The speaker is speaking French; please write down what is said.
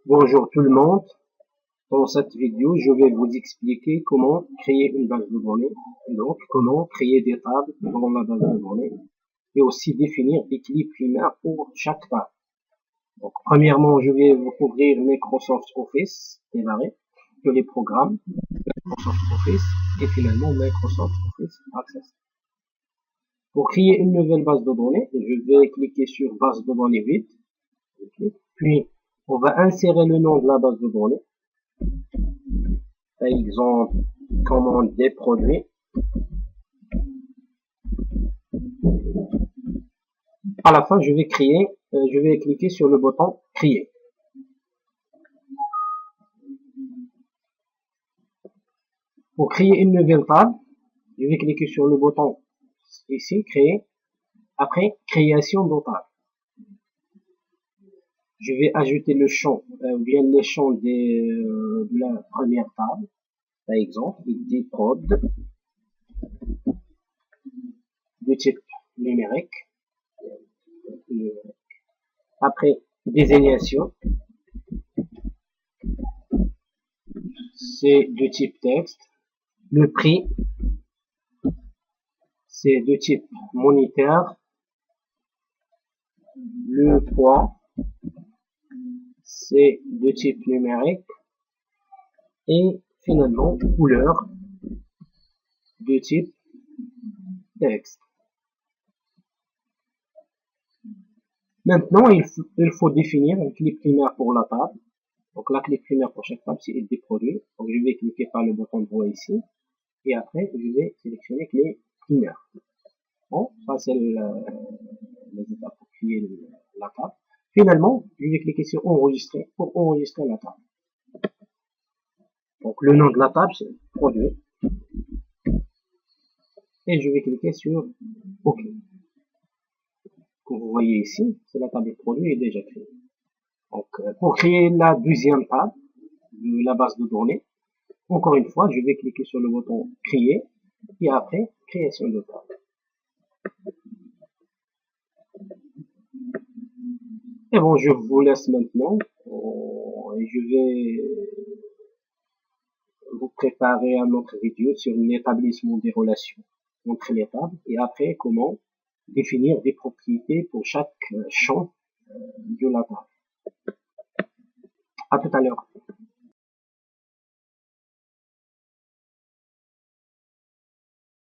Bonjour tout le monde. Dans cette vidéo, je vais vous expliquer comment créer une base de données, donc comment créer des tables dans la base de données et aussi définir des clés primaires pour chaque table. Donc, premièrement, je vais vous couvrir Microsoft Office, démarrer, que les programmes, Microsoft Office et finalement Microsoft Office Access. Pour créer une nouvelle base de données, je vais cliquer sur base de données vide, puis on va insérer le nom de la base de données. Par exemple, commande des produits. À la fin, je vais cliquer sur le bouton créer. Pour créer une nouvelle table, je vais cliquer sur le bouton ici, créer. Après, création de table. Je vais ajouter le champ, ou bien les champs de la première table. Par exemple, il dit prod de type numérique. Après, désignation, c'est de type texte. Le prix, c'est de type moniteur. Le poids, c'est de type numérique. Et finalement, couleur, de type texte. Maintenant, il faut définir une clé primaire pour la table. Donc, la clé primaire pour chaque table, c'est ID produit. Donc, je vais cliquer par le bouton de voix ici. Et après, je vais sélectionner clé primaire. Bon, ça, c'est les étapes pour créer la table. Finalement, je vais cliquer sur enregistrer pour enregistrer la table. Donc, le nom de la table, c'est produit. Et je vais cliquer sur OK. Comme vous voyez ici, c'est la table de produit est déjà créée. Donc, pour créer la deuxième table de la base de données, encore une fois, je vais cliquer sur le bouton créer et après création de table. Et bon, je vous laisse maintenant et je vais vous préparer un autre vidéo sur l'établissement des relations entre les tables et après comment définir des propriétés pour chaque champ de la table. À tout à l'heure.